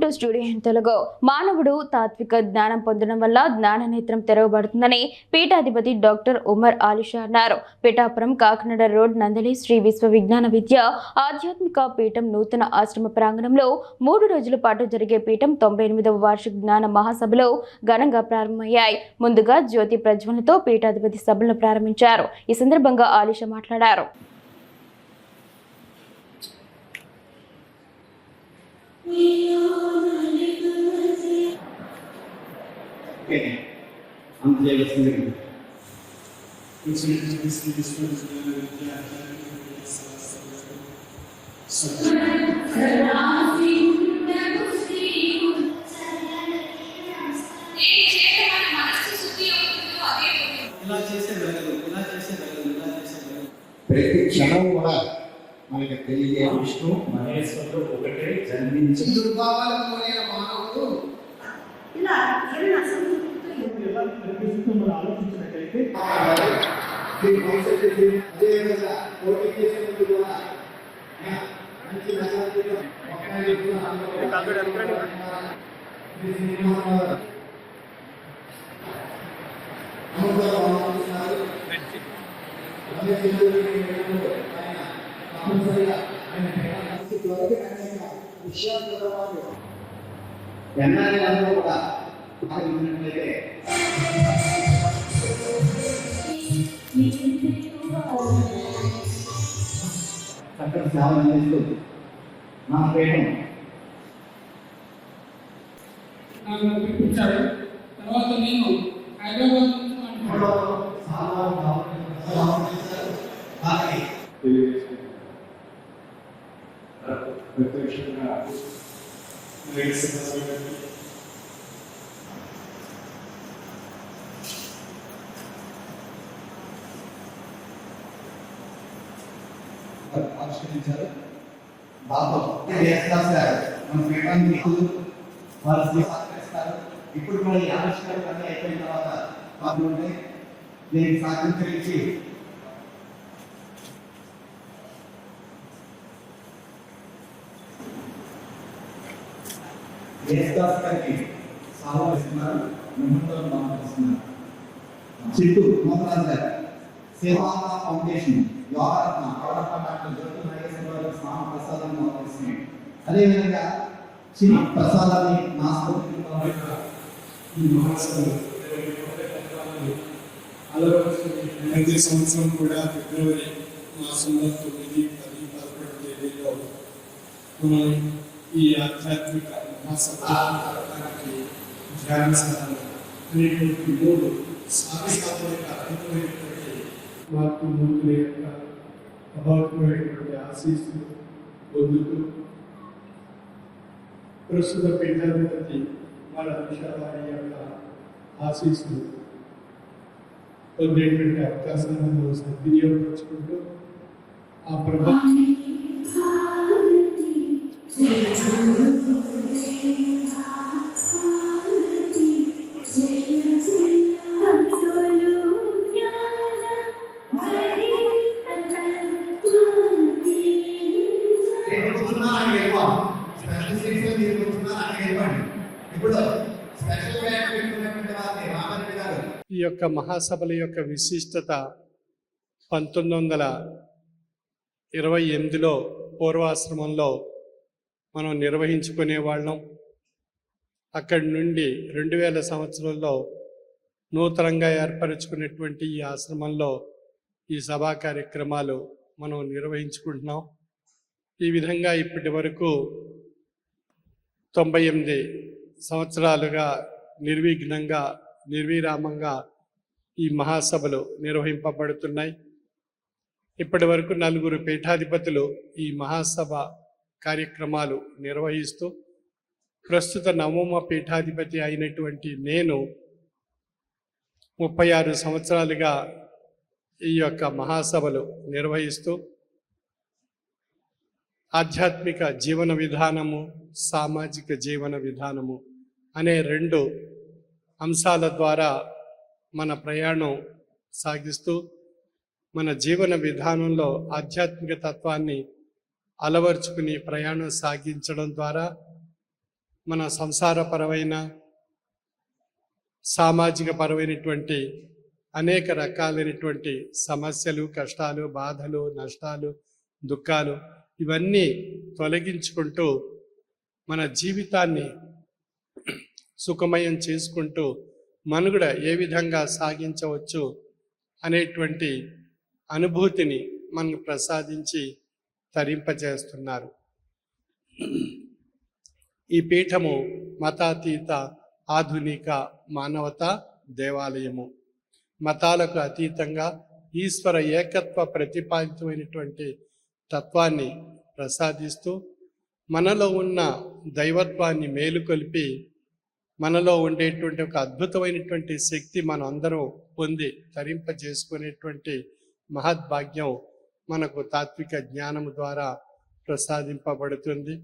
To studio Telugu. మానవుడు తాత్విక జ్ఞానం పొందడం వల్ల జ్ఞాన నేత్రం తెరవబడుతుందని పీఠాధిపతి డాక్టర్ ఉమర్ ఆలిషా అన్నారు. పిఠాపురం కాకినాడ రోడ్ నందలి శ్రీ విశ్వ విజ్ఞాన విద్య ఆధ్యాత్మిక పీఠం నూతన ఆశ్రమ ప్రాంగణంలో 3 రోజుల పాటు జరిగే పీఠం 98వ వార్షిక జ్ఞాన మహాసభలో ఘనంగా ప్రారంభమయ్యాయి. ముందుగా జ్యోతి ప్రజ్వలనతో పీఠాధిపతి సభలను ప్రారంభించారు. ఈ సందర్భంగా ఆలిషా మాట్లాడారు. ప్రతి క్షణం కూడా మనకి తెలియజే విష్ణు మహేశ్వరుడు ఒకటే జన్మించి దుర్భావాలైన మానవుడు ఇలా ఆలోచించినట్లయితే చక్కటి సేవ అందిస్తూ నా పేరు నాకు పిలిపించాడు. తర్వాత నేను హైదరాబాద్ ప్రత్యక్షంగా ఆవిష్కరించారు. బాబు మన పీఠాన్ని వారు సహకరిస్తారు. ఇప్పుడు మరి ఆవిష్కరణ అన్నీ అయిపోయిన తర్వాత వాళ్ళు ఉంటే దీనికి సహకరించి గారికి సహకరిస్తున్నారు. ముహూర్తం బాగున్నారు. చిట్టు మోహరాజ్ గారు సేవా ఫౌండేషన్ యోగారత్న డాక్టర్ జ్యోతి నాగేశ్వరరావు స్నాన ప్రసాదాన్ని సమర్పిస్తున్నాయి. అదేవిధంగా చిన్న ప్రసాదాన్ని నా ఈ మహాసభ ప్రతి సంవత్సరం కూడా ఫిబ్రవరి మాసంలో 9, 10, 11 తేదీలో మనం ఈ ఆధ్యాత్మిక మహాసభకి ధ్యాన సాధన అనేటువంటి 3 సాధికారిక అద్భుతమైనటువంటి మహాత్ముల యొక్క అభౌతికమైనటువంటి ఆశీస్సులు పొందుతూ ప్రస్తుత పీఠాధిపతి మన విషయాల యొక్క ఆశీస్సులు పొందేటువంటి అవకాశాలను సద్వినియోగించుకుంటూ ఆ ప్రభావం ఈ యొక్క మహాసభల యొక్క విశిష్టత 1928లో పూర్వాశ్రమంలో మనం నిర్వహించుకునేవాళ్ళం. అక్కడి నుండి 2000 సంవత్సరంలో నూతనంగా ఏర్పరచుకున్నటువంటి ఈ ఆశ్రమంలో ఈ సభా కార్యక్రమాలు మనం నిర్వహించుకుంటున్నాం. ఈ విధంగా ఇప్పటి వరకు 98 సంవత్సరాలుగా నిర్విఘ్నంగా నిర్విరామంగా ఈ మహాసభలు నిర్వహింపబడుతున్నాయి. ఇప్పటి వరకు 4 పీఠాధిపతులు ఈ మహాసభ కార్యక్రమాలు నిర్వహిస్తూ ప్రస్తుత 9వ పీఠాధిపతి అయినటువంటి నేను 36 సంవత్సరాలుగా ఈ యొక్క మహాసభలు నిర్వహిస్తూ ఆధ్యాత్మిక జీవన విధానము, సామాజిక జీవన విధానము అనే 2 అంశాల ద్వారా మన ప్రయాణం సాగిస్తూ మన జీవన విధానంలో ఆధ్యాత్మిక తత్వాన్ని అలవర్చుకుని ప్రయాణం సాగించడం ద్వారా మన సంసారపరమైన సామాజిక పరమైనటువంటి అనేక రకాలైనటువంటి సమస్యలు, కష్టాలు, బాధలు, నష్టాలు, దుఃఖాలు ఇవన్నీ తొలగించుకుంటూ మన జీవితాన్ని సుఖమయం చేసుకుంటూ మనుగడ ఏ విధంగా సాగించవచ్చు అనేటువంటి అనుభూతిని మనకు ప్రసాదించి తరింపజేస్తున్నారు. ఈ పీఠము మతాతీత ఆధునిక మానవతా దేవాలయము. మతాలకు అతీతంగా ఈశ్వర ఏకత్వ ప్రతిపాదితమైనటువంటి తత్వాన్ని ప్రసాదిస్తూ మనలో ఉన్న దైవత్వాన్ని మేలుకొల్పి మనలో ఉండేటువంటి ఒక అద్భుతమైనటువంటి శక్తి మనం అందరం పొంది తరింపజేసుకునేటువంటి మహద్భాగ్యం మనకు తాత్విక జ్ఞానము ద్వారా ప్రసాదింపబడుతుంది.